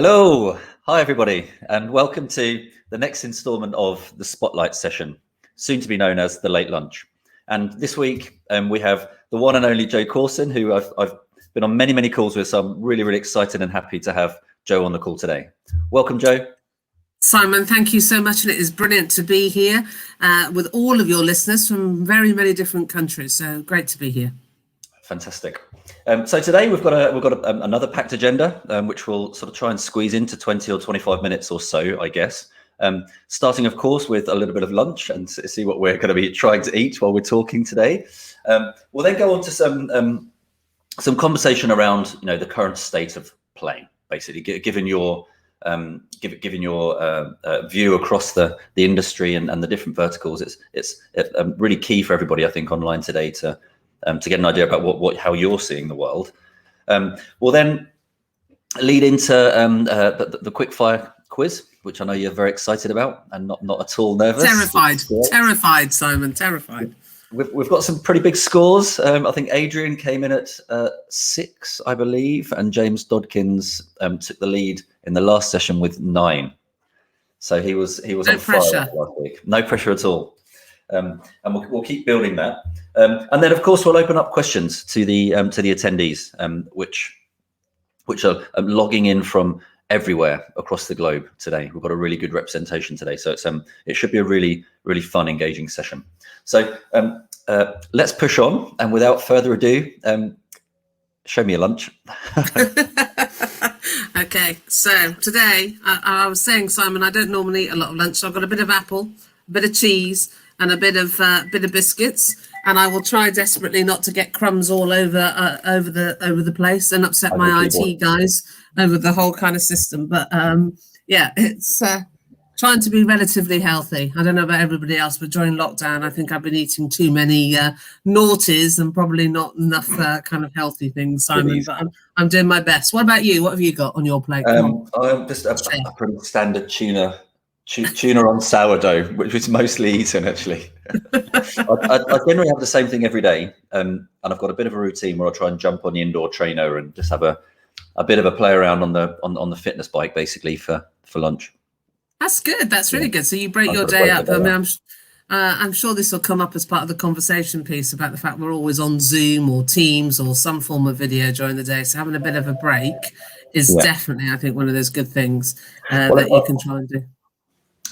Hello, hi everybody, and welcome to the next instalment of the Spotlight session, soon to be known as the Late Lunch. And this week we have the one and only Joe Causon, who I've been on many calls with, so I'm really excited and happy to have Joe on the call today. Welcome, Joe. Simon, thank you so much, and it is brilliant to be here with all of your listeners from very many different countries. So great to be here. Fantastic. So today we've got another packed agenda, which we'll sort of try and squeeze into 20 or 25 minutes or so, I guess. Starting, of course, with a little bit of lunch and see what we're going to be trying to eat while we're talking today. We'll then go on to some conversation around, the current state of play, basically, given your view across the industry and the different verticals. It's really key for everybody, I think, online today to get an idea about how you're seeing the world. We'll then lead into the quickfire quiz, which I know you're very excited about and not at all nervous. Terrified, Simon, terrified. We've got some pretty big scores. I think Adrian came in at 6, I believe, and James Dodkins took the lead in the last session with 9. So he was no on pressure fire last week. No pressure at all. And we'll keep building that. And then, of course, we'll open up questions to the attendees, which are logging in from everywhere across the globe today. We've got a really good representation today, so it should be a really fun, engaging session. So let's push on, and without further ado, show me your lunch. Okay, so today I was saying, Simon, I don't normally eat a lot of lunch, so I've got a bit of apple, a bit of cheese, and a bit of biscuits, and I will try desperately not to get crumbs all over the place and upset my IT guys over the whole kind of system. But yeah, it's trying to be relatively healthy. I don't know about everybody else, but during lockdown, I think I've been eating too many naughties and probably not enough kind of healthy things, Simon. But I'm doing my best. What about you? What have you got on your plate? I'm just a pretty standard tuna on sourdough, which is mostly eaten, actually. I generally have the same thing every day, and I've got a bit of a routine where I try and jump on the indoor trainer and just have a bit of a play around on the fitness bike, basically, for lunch. That's good. That's really good. So you break your day up. I mean, I'm sure this will come up as part of the conversation piece about the fact we're always on Zoom or Teams or some form of video during the day. So having a bit of a break is definitely, I think, one of those good things that you can try and do.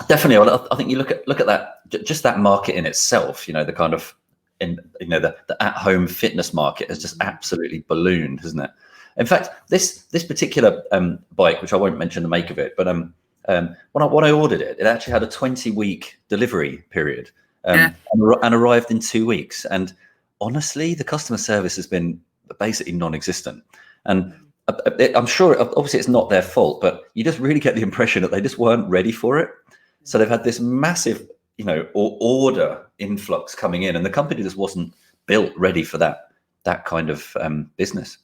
Definitely. I think you look at that, just that market in itself, the kind of, the at-home fitness market has just absolutely ballooned, hasn't it? In fact, this particular bike, which I won't mention the make of it, but when I ordered it, it actually had a 20-week delivery period and arrived in 2 weeks. And honestly, the customer service has been basically non-existent. And I'm sure, obviously, it's not their fault, but you just really get the impression that they just weren't ready for it. So they've had this massive, order influx coming in, and the company just wasn't built ready for that kind of business.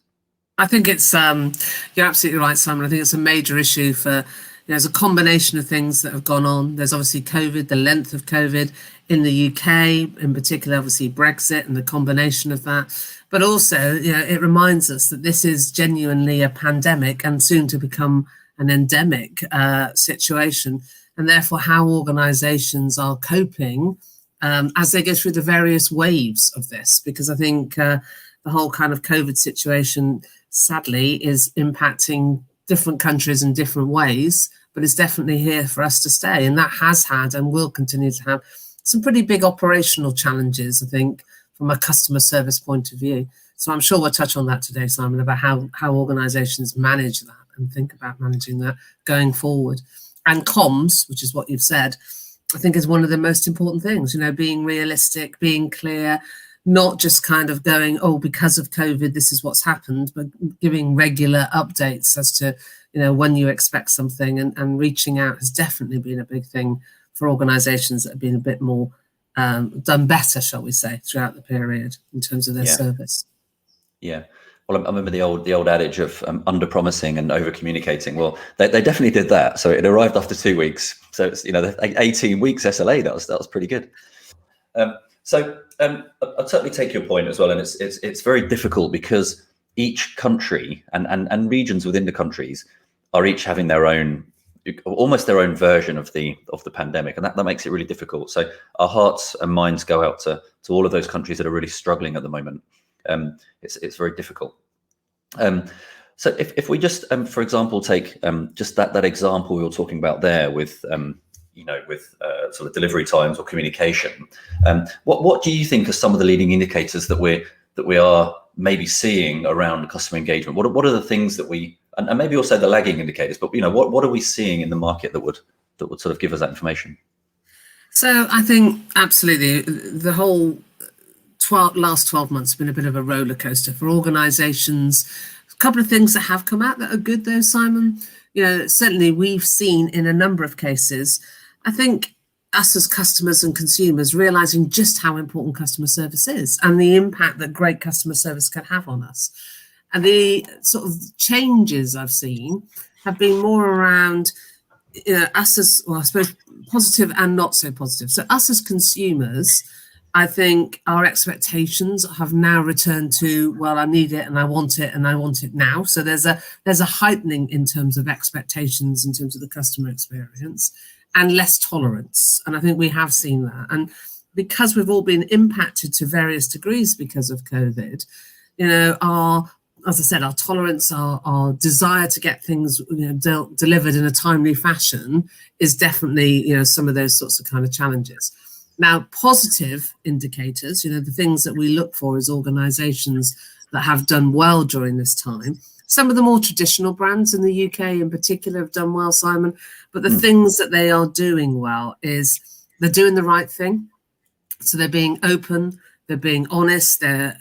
I think it's you're absolutely right, Simon. I think it's a major issue for. There's a combination of things that have gone on. There's obviously COVID, the length of COVID in the UK, in particular, obviously Brexit and the combination of that. But also, it reminds us that this is genuinely a pandemic and soon to become an endemic situation. And therefore, how organisations are coping as they go through the various waves of this. Because I think the whole kind of COVID situation, sadly, is impacting different countries in different ways, but it's definitely here for us to stay. And that has had and will continue to have some pretty big operational challenges, I think, from a customer service point of view. So I'm sure we'll touch on that today, Simon, about how organisations manage that and think about managing that going forward. And comms, which is what you've said, I think is one of the most important things, being realistic, being clear, not just kind of going, because of COVID, this is what's happened, but giving regular updates as to, when you expect something, and reaching out has definitely been a big thing for organisations that have been a bit more done better, shall we say, throughout the period in terms of their service. Yeah. Well, I remember the old adage of under-promising and over-communicating. Well, they definitely did that. So it arrived after 2 weeks. So it's 18 weeks SLA. That was pretty good. So I'll totally take your point as well, and it's very difficult because each country and regions within the countries are each having their own, almost their own version of the pandemic, and that makes it really difficult. So our hearts and minds go out to all of those countries that are really struggling at the moment. It's very difficult. So if we just, for example, take just that example we were talking about there with with sort of delivery times or communication, what do you think are some of the leading indicators that we are maybe seeing around customer engagement? What are the things that we, and maybe also the lagging indicators, but what are we seeing in the market that would sort of give us that information? So I think absolutely the whole last 12 months have been a bit of a roller coaster for organizations. A couple of things that have come out that are good though, Simon. Certainly we've seen in a number of cases, I think us as customers and consumers realizing just how important customer service is and the impact that great customer service can have on us. And the sort of changes I've seen have been more around us as, well, I suppose, positive and not so positive. So us as consumers, I think our expectations have now returned to, well, I need it and I want it and I want it now. So there's a heightening in terms of expectations, in terms of the customer experience, and less tolerance. And I think we have seen that. And because we've all been impacted to various degrees because of COVID, as I said, our tolerance, our desire to get things delivered in a timely fashion is definitely some of those sorts of kind of challenges. Now, positive indicators, the things that we look for as organisations that have done well during this time. Some of the more traditional brands in the UK in particular have done well, Simon, but the things that they are doing well is they're doing the right thing. So they're being open, they're being honest, they're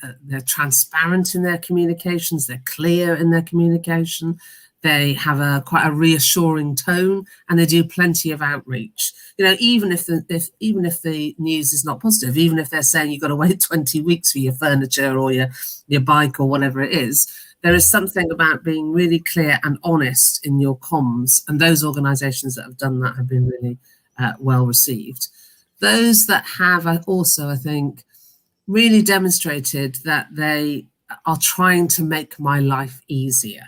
transparent in their communications, they're clear in their communication, they have quite a reassuring tone, and they do plenty of outreach. Even if the news is not positive, even if they're saying you've got to wait 20 weeks for your furniture or your bike or whatever it is, there is something about being really clear and honest in your comms, and those organisations that have done that have been really well received. Those that have also, I think, really demonstrated that they are trying to make my life easier.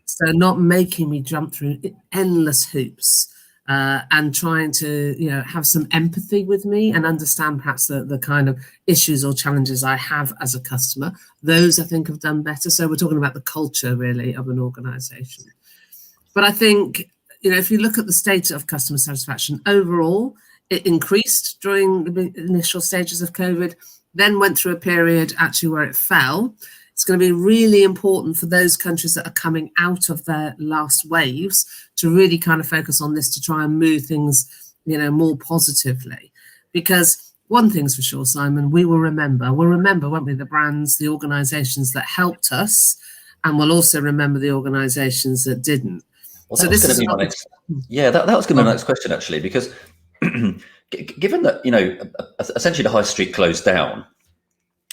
So not making me jump through endless hoops and trying to, have some empathy with me and understand perhaps the kind of issues or challenges I have as a customer. Those I think have done better. So we're talking about the culture really of an organisation. But I think, if you look at the state of customer satisfaction overall, it increased during the initial stages of COVID, then went through a period actually where it fell. It's going to be really important for those countries that are coming out of their last waves to really kind of focus on this to try and move things, more positively. Because one thing's for sure, Simon, we'll remember, won't we, the brands, the organisations that helped us, and we'll also remember the organisations that didn't. Well, so this is going to be my next. Yeah, that was going to be my next question actually, because given that essentially the high street closed down.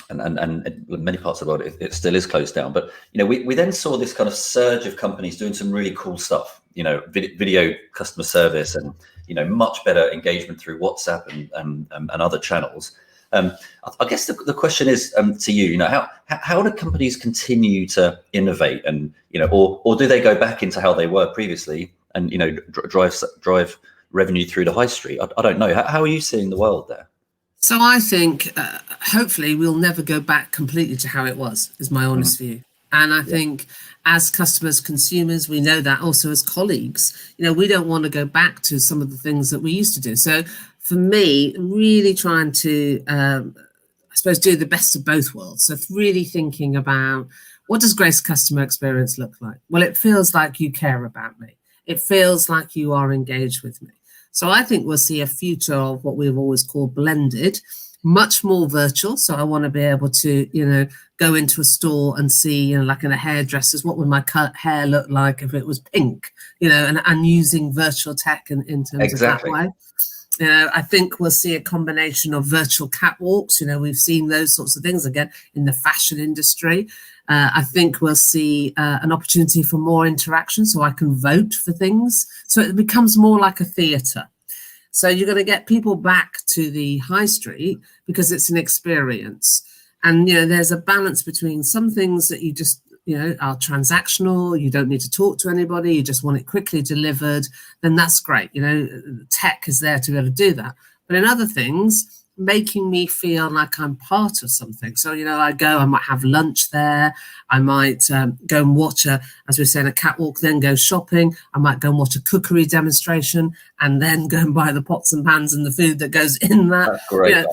And in many parts of the world, it still is closed down. But, we then saw this kind of surge of companies doing some really cool stuff, video customer service and, much better engagement through WhatsApp and other channels. I guess the question is to you, how do companies continue to innovate and, or do they go back into how they were previously and, drive revenue through the high street? I don't know. How are you seeing the world there? So I think hopefully we'll never go back completely to how it was, is my honest view. And I think as customers, consumers, we know that also as colleagues, we don't want to go back to some of the things that we used to do. So for me, really trying to, I suppose, do the best of both worlds. So really thinking about what does great customer experience look like? Well, it feels like you care about me. It feels like you are engaged with me. So I think we'll see a future of what we've always called blended, much more virtual. So I want to be able to, go into a store and see, like in a hairdresser's, what would my hair look like if it was pink, and using virtual tech in terms of that way. I think we'll see a combination of virtual catwalks. We've seen those sorts of things again in the fashion industry. I think we'll see an opportunity for more interaction so I can vote for things. So it becomes more like a theatre. So you're going to get people back to the high street because it's an experience. And, there's a balance between some things that you just, are transactional, you don't need to talk to anybody, you just want it quickly delivered, then that's great. Tech is there to be able to do that. But in other things, making me feel like I'm part of something. So, I might have lunch there. I might go and watch as we say, a catwalk, then go shopping. I might go and watch a cookery demonstration and then go and buy the pots and pans and the food that goes in that. That's great.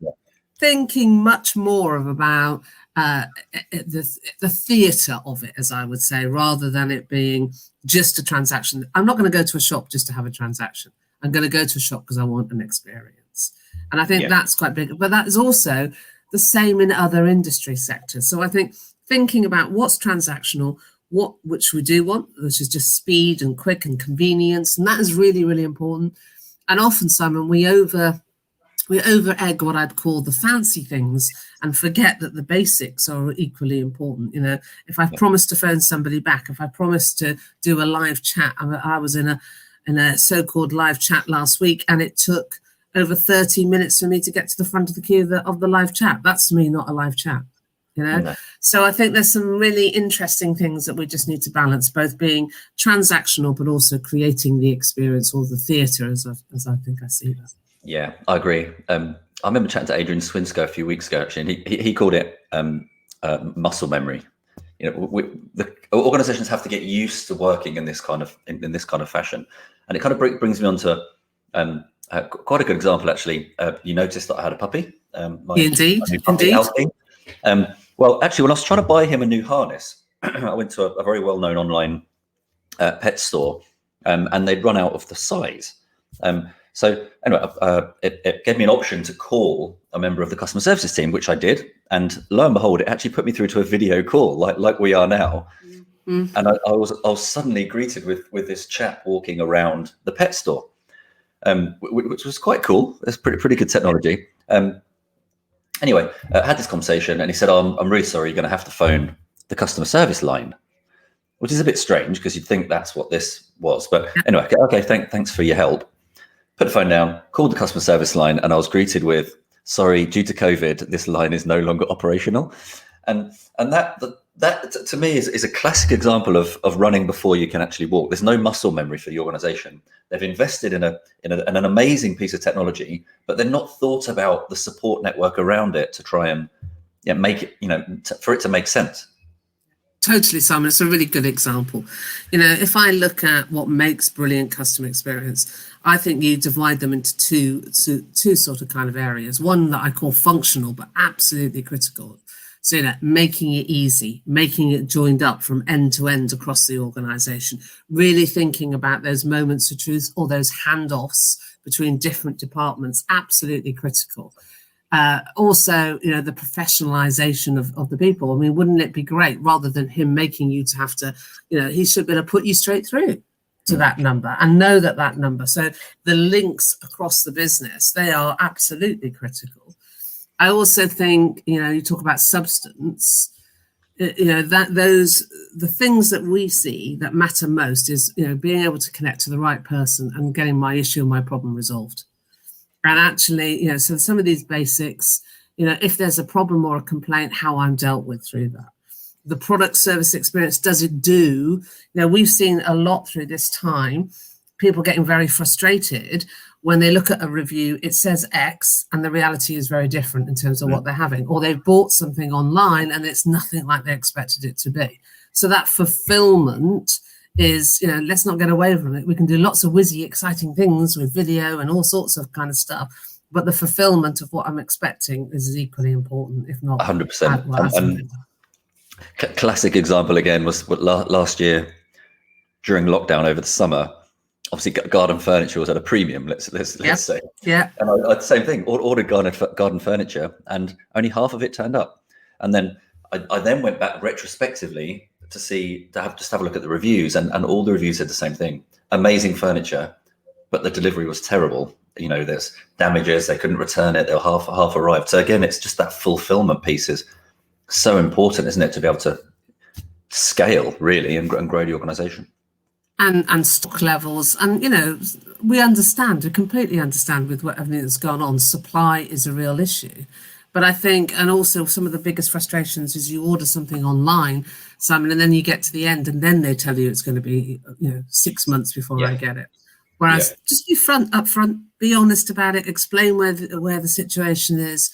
Yeah. Thinking much more about the theatre of it, as I would say, rather than it being just a transaction. I'm not going to go to a shop just to have a transaction. I'm going to go to a shop because I want an experience. And I think that's quite big, but that is also the same in other industry sectors. So I think thinking about what's transactional, which we do want, which is just speed and quick and convenience, and that is really, really important. And often, Simon, we over egg what I'd call the fancy things and forget that the basics are equally important. If I promised to phone somebody back, if I promised to do a live chat, I was in a so-called live chat last week, and it took over 30 minutes for me to get to the front of the queue of the live chat. That's to me not a live chat, No. So I think there's some really interesting things that we just need to balance, both being transactional but also creating the experience or the theatre, as I think I see that. Yeah, I agree. I remember chatting to Adrian Swinsko a few weeks ago, actually, and he called it muscle memory. The organizations have to get used to working in this kind of fashion, and it kind of brings me on to quite a good example, actually. You noticed that I had a puppy. Indeed. Well, actually, when I was trying to buy him a new harness, I went to a very well-known online pet store, and they'd run out of the size. So anyway, it gave me an option to call a member of the customer services team, which I did. And lo and behold, it actually put me through to a video call like we are now. Mm. And I was suddenly greeted with this chap walking around the pet store, which was quite cool. It's pretty good technology. Anyway, I had this conversation, and he said, I'm really sorry, you're going to have to phone the customer service line, which is a bit strange because you'd think that's what this was. But anyway, okay, thanks for your help. Put the phone down, called the customer service line, and I was greeted with, sorry, due to COVID, this line is no longer operational. And that to me is a classic example of running before you can actually walk. There's no muscle memory for the organization. They've invested in an amazing piece of technology, but they're not thought about the support network around it to try and make it, for it to make sense. Totally, Simon. It's a really good example. If I look at what makes brilliant customer experience, I think you divide them into two sort of kind of areas. One that I call functional, but absolutely critical. So, making it easy, making it joined up from end to end across the organization, really thinking about those moments of truth or those handoffs between different departments, absolutely critical. Also, the professionalization of the people. I mean, wouldn't it be great rather than him making you to have to, he should be able to put you straight through to that number and know that number. So the links across the business, they are absolutely critical. I also think, you talk about substance, the things that we see that matter most is, being able to connect to the right person and getting my issue and my problem resolved. And actually, so some of these basics, if there's a problem or a complaint, how I'm dealt with through that. The product service experience, does it do? We've seen a lot through this time, people getting very frustrated when they look at a review, it says X and the reality is very different in terms of what they're having, or they've bought something online and it's nothing like they expected it to be. So that fulfillment is, let's not get away from it. We can do lots of whizzy, exciting things with video and all sorts of kind of stuff, but the fulfillment of what I'm expecting is equally important, if not 100%. Classic example again was what last year during lockdown over the summer. Obviously, garden furniture was at a premium. Let's say. Yeah. And I the same thing. Ordered garden furniture, and only half of it turned up. And then I then went back retrospectively to have a look at the reviews, and all the reviews said the same thing: amazing furniture, but the delivery was terrible. There's damages. They couldn't return it. They were half arrived. So again, it's just that fulfillment piece is so important, isn't it, to be able to scale really and grow the organization. And stock levels, and we completely understand with everything that's gone on. Supply is a real issue, But I think, and also some of the biggest frustrations is you order something online, Simon, and then you get to the end and then they tell you it's going to be, 6 months before I get it. Whereas just be upfront, be honest about it, explain where the situation is,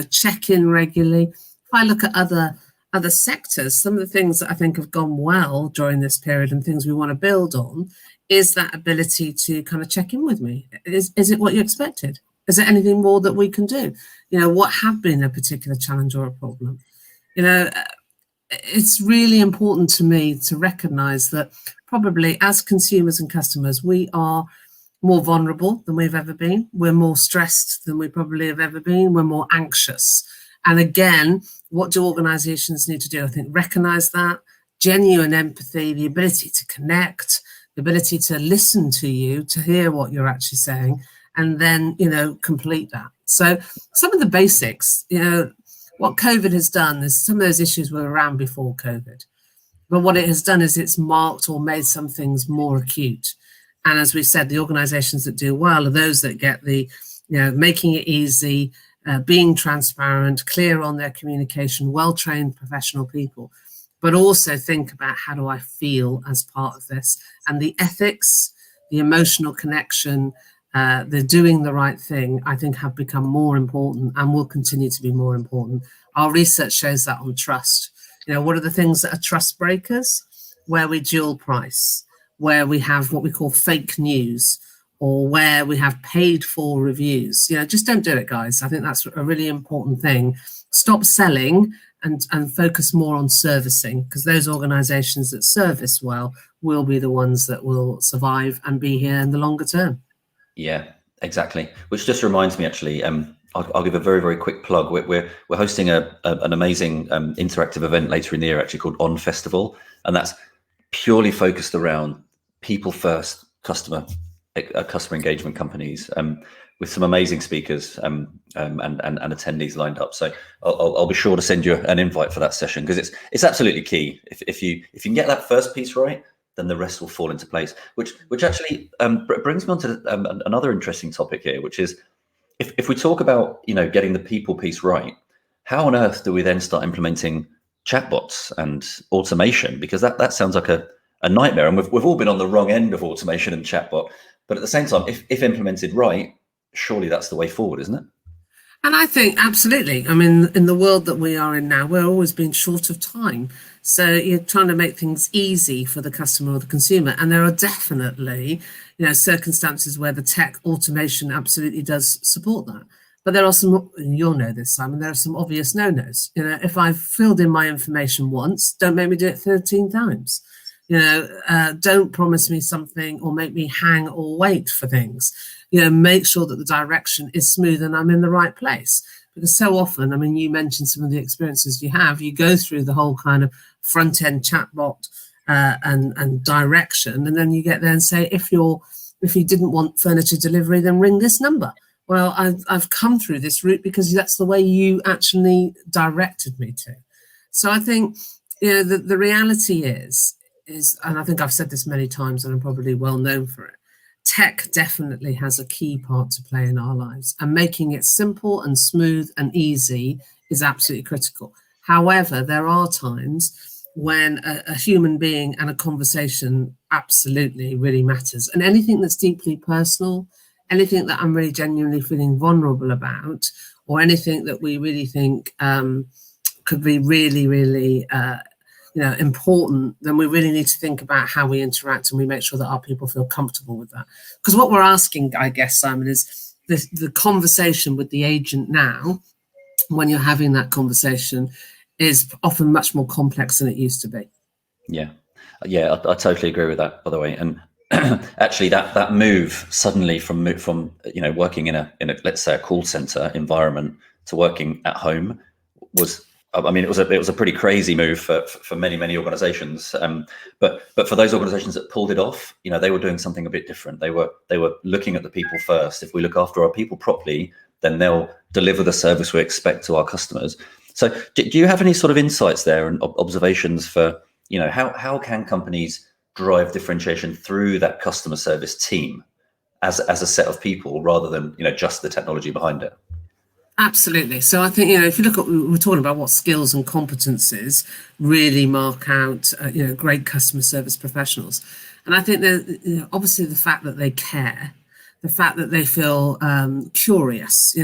check in regularly. If I look at other sectors, some of the things that I think have gone well during this period and things we want to build on is that ability to kind of check in with me. Is it what you expected? Is there anything more that we can do? What have been a particular challenge or a problem? It's really important to me to recognize that probably as consumers and customers, we are more vulnerable than we've ever been. We're more stressed than we probably have ever been. We're more anxious. And again, what do organizations need to do? I think recognize that, genuine empathy, the ability to connect, the ability to listen to you, to hear what you're actually saying, and then, complete that. So some of the basics, what COVID has done is some of those issues were around before COVID. But what it has done is it's marked or made some things more acute. And as we said, the organizations that do well are those that get the, making it easy, being transparent, clear on their communication, well-trained professional people, but also think about how do I feel as part of this? And the ethics, the emotional connection, the doing the right thing, I think have become more important and will continue to be more important. Our research shows that on trust. What are the things that are trust breakers? Where we dual price, where we have what we call fake news, or where we have paid for reviews. Just don't do it, guys. I think that's a really important thing. Stop selling and focus more on servicing, because those organizations that service well will be the ones that will survive and be here in the longer term. Yeah, exactly. Which just reminds me, actually, I'll give a very, very quick plug. We're hosting an amazing interactive event later in the year, actually, called On Festival, and that's purely focused around people first, customer engagement companies, with some amazing speakers and attendees lined up. So I'll be sure to send you an invite for that session, because it's absolutely key. If you can get that first piece right, then the rest will fall into place. Which actually brings me on to another interesting topic here, which is if we talk about getting the people piece right, how on earth do we then start implementing chatbots and automation? Because that sounds like a nightmare, and we've all been on the wrong end of automation and chatbot. But at the same time, if implemented right, surely that's the way forward, isn't it? And I think absolutely. I mean, in the world that we are in now, we're always being short of time. So you're trying to make things easy for the customer or the consumer. And there are definitely, circumstances where the tech automation absolutely does support that. But there are some, you'll know this, Simon, there are some obvious no-nos. If I've filled in my information once, don't make me do it 13 times. Don't promise me something or make me hang or wait for things. Make sure that the direction is smooth and I'm in the right place. Because so often, I mean, you mentioned some of the experiences you have, you go through the whole kind of front-end chatbot and direction, and then you get there and say, if you didn't want furniture delivery, then ring this number. Well, I've come through this route because that's the way you actually directed me to. So I think, the reality is, and I think I've said this many times and I'm probably well known for it, tech definitely has a key part to play in our lives, and making it simple and smooth and easy is absolutely critical. However, there are times when a human being and a conversation absolutely really matters. And anything that's deeply personal, anything that I'm really genuinely feeling vulnerable about, or anything that we really think could be really, really important, then we really need to think about how we interact and we make sure that our people feel comfortable with that. Because what we're asking, I guess, Simon, is the conversation with the agent now, when you're having that conversation, is often much more complex than it used to be. Yeah, I totally agree with that, by the way. And actually, that move suddenly from working in a let's say a call center environment to working at home was, I mean, it was a pretty crazy move for many organizations. But for those organizations that pulled it off, they were doing something a bit different. They were looking at the people first. If we look after our people properly, then they'll deliver the service we expect to our customers. So do you have any sort of insights there and observations for, how can companies drive differentiation through that customer service team as a set of people rather than, just the technology behind it? Absolutely. So I think, if you look at, we're talking about what skills and competencies really mark out, great customer service professionals. And I think that, obviously the fact that they care, the fact that they feel curious,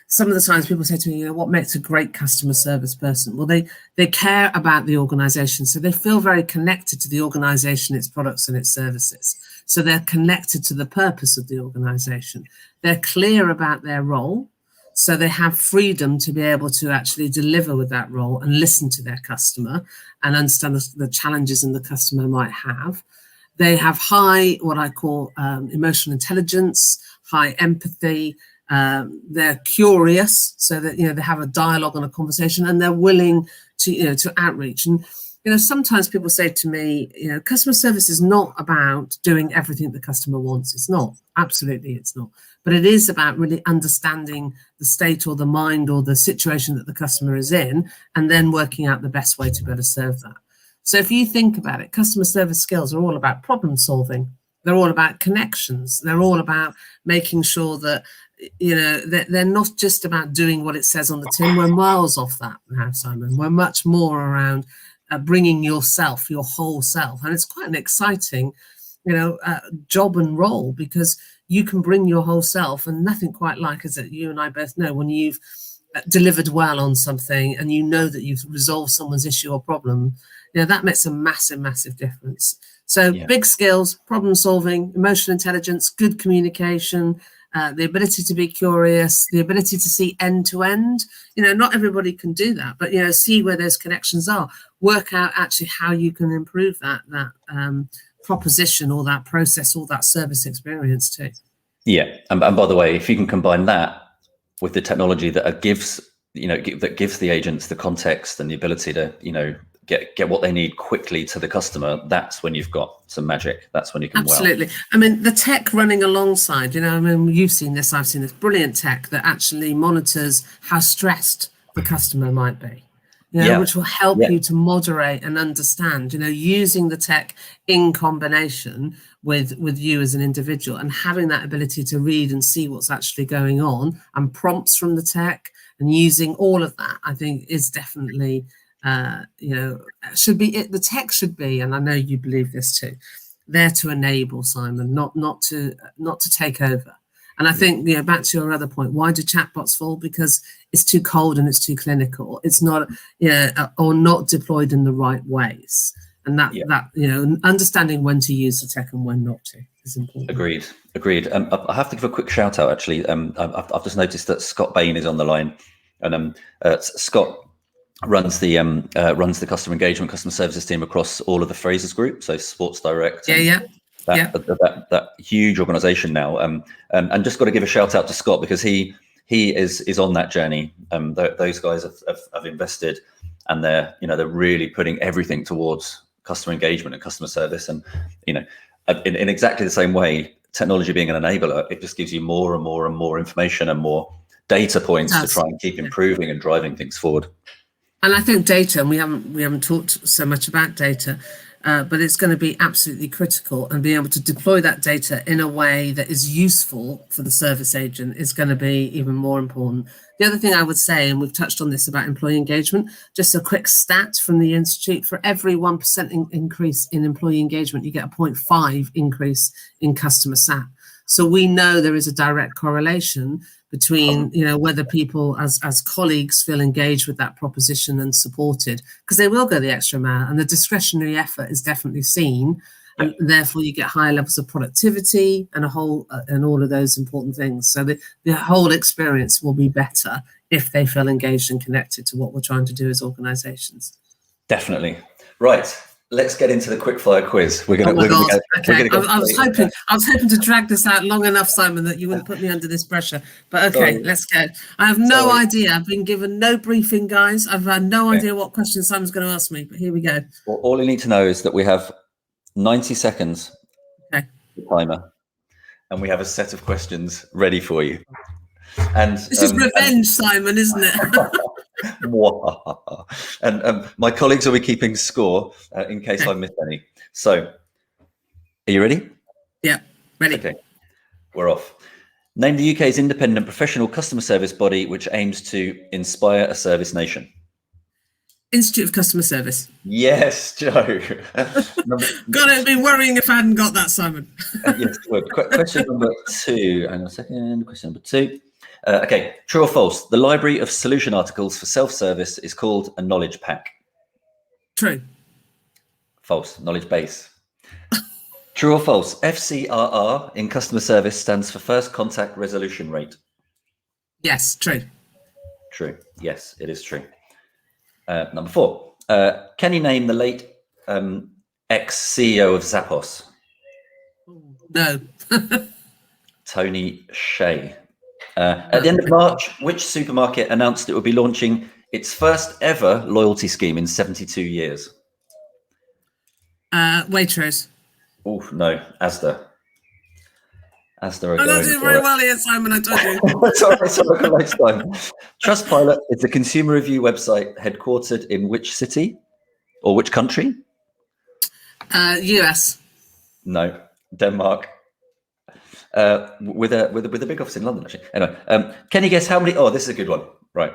some of the times people say to me, what makes a great customer service person? Well, they care about the organization. So they feel very connected to the organization, its products and its services. So they're connected to the purpose of the organization. They're clear about their role. So they have freedom to be able to actually deliver with that role and listen to their customer and understand the challenges the customer might have. They have high, what I call emotional intelligence, high empathy. They're curious, so that they have a dialogue and a conversation, and they're willing to outreach. And sometimes people say to me, customer service is not about doing everything the customer wants. It's not. Absolutely, it's not. But it is about really understanding the state or the mind or the situation that the customer is in, and then working out the best way to better serve that. So if you think about it, customer service skills are all about problem solving. They're all about connections. They're all about making sure that, they're not just about doing what it says on the tin. We're miles off that now, Simon. We're much more around bringing yourself, your whole self. And it's quite an exciting, job and role, because you can bring your whole self, and nothing quite like, as you and I both know, when you've delivered well on something and that you've resolved someone's issue or problem, that makes a massive, massive difference. So big skills, problem solving, emotional intelligence, good communication, the ability to be curious, the ability to see end to end. Not everybody can do that, but see where those connections are, work out actually how you can improve that proposition or that process or that service experience too. Yeah, and by the way, if you can combine that with the technology that gives the agents the context and the ability to get what they need quickly to the customer, that's when you've got some magic. That's when you can. Absolutely. I mean, the tech running alongside, you've seen this, I've seen this brilliant tech that actually monitors how stressed the customer might be. Which will help you to moderate and understand, using the tech in combination with you as an individual, and having that ability to read and see what's actually going on, and prompts from the tech, and using all of that, I think is definitely, should be it. The tech should be, and I know you believe this too, there to enable, Simon, not to take over. And I think, back to your other point, why do chatbots fall? Because it's too cold and it's too clinical. It's not, or not deployed in the right ways. And that understanding when to use the tech and when not to is important. Agreed. I have to give a quick shout out, actually. I've just noticed that Scott Bain is on the line, and Scott runs the customer engagement, customer services team across all of the Frasers Group, so Sports Direct. That huge organization now, and just got to give a shout out to Scott, because he is on that journey. Those guys have invested, and they're really putting everything towards customer engagement and customer service, and in exactly the same way, technology being an enabler, it just gives you more and more and more information and more data points to try and keep improving and driving things forward. And I think data, and we haven't talked so much about data, but it's going to be absolutely critical, and being able to deploy that data in a way that is useful for the service agent is going to be even more important. The other thing I would say, and we've touched on this about employee engagement, just a quick stat from the Institute: for every 1% increase in employee engagement, you get a 0.5 increase in customer sat. So we know there is a direct correlation between, whether people as colleagues feel engaged with that proposition and supported, because they will go the extra mile, and the discretionary effort is definitely seen, and therefore you get higher levels of productivity and and all of those important things. So the whole experience will be better if they feel engaged and connected to what we're trying to do as organizations. Definitely. Right. Let's get into the quickfire quiz. I was hoping to drag this out long enough, Simon, that you wouldn't put me under this pressure. But okay, let's go. I have no idea. I've been given no briefing, guys. I've had no idea what question Simon's going to ask me. But here we go. Well, all you need to know is that we have 90 seconds timer, and we have a set of questions ready for you. And this is revenge, Simon, isn't it? And my colleagues will be keeping score in case I miss any. So, are you ready? Yeah, ready. Okay, we're off. Name the UK's independent professional customer service body which aims to inspire a service nation. Institute of Customer Service. Yes, Joe. God, I'd been worrying if I hadn't got that, Simon. Yes, good. Question number 2. Hang on a second. Question number 2. Okay, true or false? The library of solution articles for self-service is called a knowledge pack. True. False. Knowledge base. True or false? FCRR in customer service stands for first contact resolution rate. Yes, true. True. Yes, it is true. Number 4. Can you name the late ex-CEO of Zappos? No. Tony Shea. At the end of March, which supermarket announced it would be launching its first ever loyalty scheme in 72 years? Waitrose. Oh, no, Asda. Asda are I'm not going doing for very it. well here, Simon, I told you. Sorry, next time. Trustpilot is a consumer review website headquartered in which city or which country? US. No, Denmark. With a big office in London, actually. Anyway, can you guess how many? Oh, this is a good one. Right.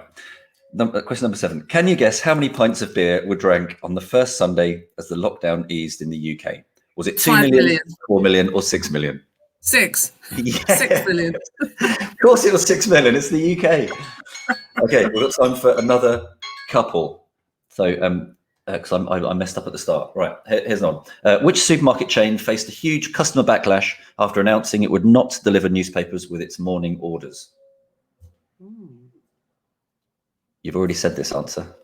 Question number 7. Can you guess how many pints of beer were drank on the first Sunday as the lockdown eased in the UK? Was it 2 million, 4 million, or 6 million? 6. Yes. 6 million. Of course, it was 6 million. It's the UK. Okay, we've got time for another couple. So, because I messed up at the start. Right, here's one. Which supermarket chain faced a huge customer backlash after announcing it would not deliver newspapers with its morning orders? You've already said this answer.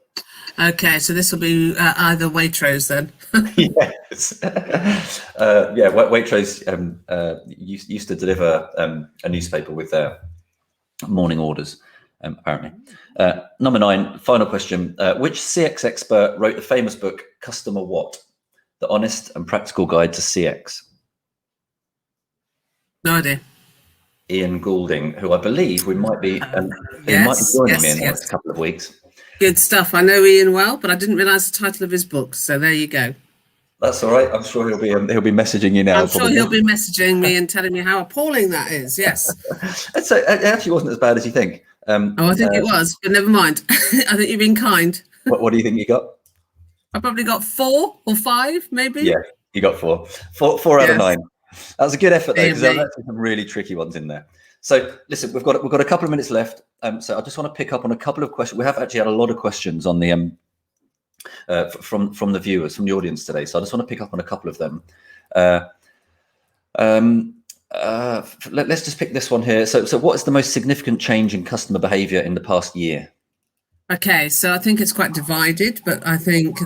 Okay, so this will be either Waitrose then. Yes. Yeah, Waitrose used to deliver a newspaper with their morning orders, apparently. Number 9, final question. Which CX expert wrote the famous book, Customer What? The Honest and Practical Guide to CX? No idea. Ian Goulding, who I believe we might be, Yes, joining me in the yes. next couple of weeks. Good stuff. I know Ian well, but I didn't realise the title of his book. So there you go. That's all right. I'm sure he'll be messaging you now. I'm sure he'll be messaging me and telling me how appalling that is. Yes. So it actually wasn't as bad as you think. I think it was, but never mind. I think you've been kind. What do you think you got? I probably got 4 or 5, maybe. Yeah, you got 4. 4 out of 9. That was a good effort, though, because there were some really tricky ones in there. So, listen, we've got a couple of minutes left. So I just want to pick up on a couple of questions. We have actually had a lot of questions on the from the viewers, from the audience today. So I just want to pick up on a couple of them. Let's just pick this one here. So what is the most significant change in customer behaviour in the past year? Okay, so I think it's quite divided, but I think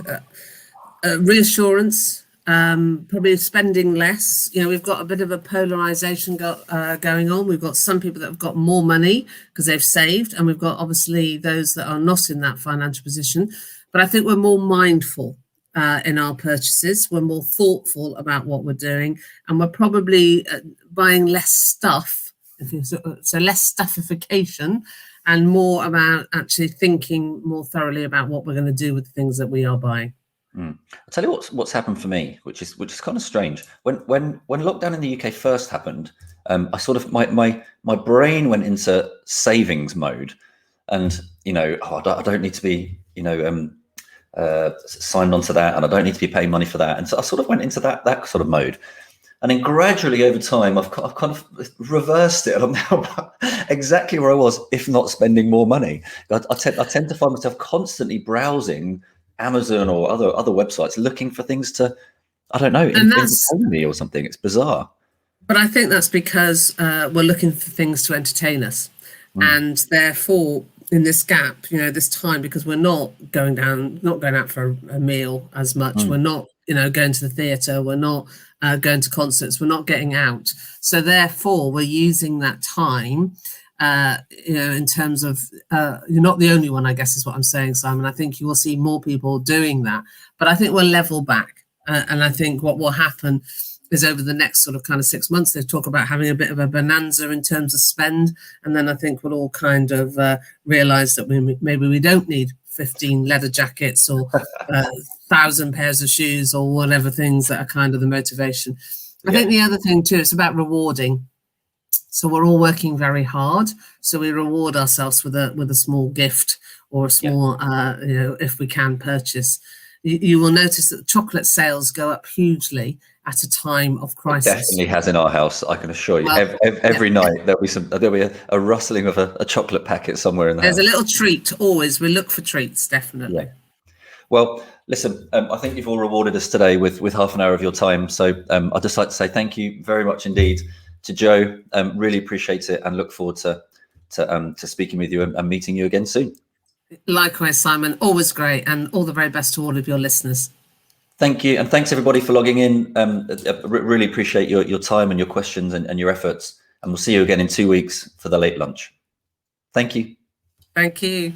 reassurance. Probably spending less. You know, we've got a bit of a polarization going on. We've got some people that have got more money because they've saved, and we've got obviously those that are not in that financial position. But I think we're more mindful in our purchases. We're more thoughtful about what we're doing, and we're probably buying less stuff. So less stuffification, and more about actually thinking more thoroughly about what we're going to do with the things that we are buying. I'll tell you what's happened for me, which is kind of strange. When lockdown in the UK first happened, I sort of my brain went into savings mode, and I don't need to be signed onto that, and I don't need to be paying money for that, and so I sort of went into that sort of mode. And then gradually over time, I've kind of reversed it, and I'm now exactly where I was, if not spending more money. I tend to find myself constantly browsing Amazon or other websites looking for things to, I don't know, entertain me or something. It's bizarre. But I think that's because we're looking for things to entertain us. And therefore, in this gap, this time, because we're not going out for a meal as much, we're not, going to the theatre, we're not going to concerts, we're not getting out. So therefore, we're using that time in terms of, you're not the only one, I guess is what I'm saying, Simon. I think you will see more people doing that, but I think we'll level back. And I think what will happen is over the next sort of kind of 6 months, they talk about having a bit of a bonanza in terms of spend. And then I think we'll all kind of realise that maybe we don't need 15 leather jackets or 1,000 pairs of shoes or whatever things that are kind of the motivation. I think the other thing too, it's about rewarding. So we're all working very hard. So we reward ourselves with a small gift or a small, if we can purchase. You will notice that chocolate sales go up hugely at a time of crisis. It definitely has in our house, I can assure you. Well, every night there'll be a rustling of a chocolate packet somewhere in the house. There's a little treat always. We look for treats, definitely. Yeah. Well, listen, I think you've all rewarded us today with half an hour of your time. So I'd just like to say thank you very much indeed to Joe. Really appreciate it and look forward to speaking with you and meeting you again soon. Likewise, Simon, always great, and all the very best to all of your listeners. Thank you. And thanks everybody for logging in. Really appreciate your time and your questions and your efforts. And we'll see you again in 2 weeks for the late lunch. Thank you. Thank you.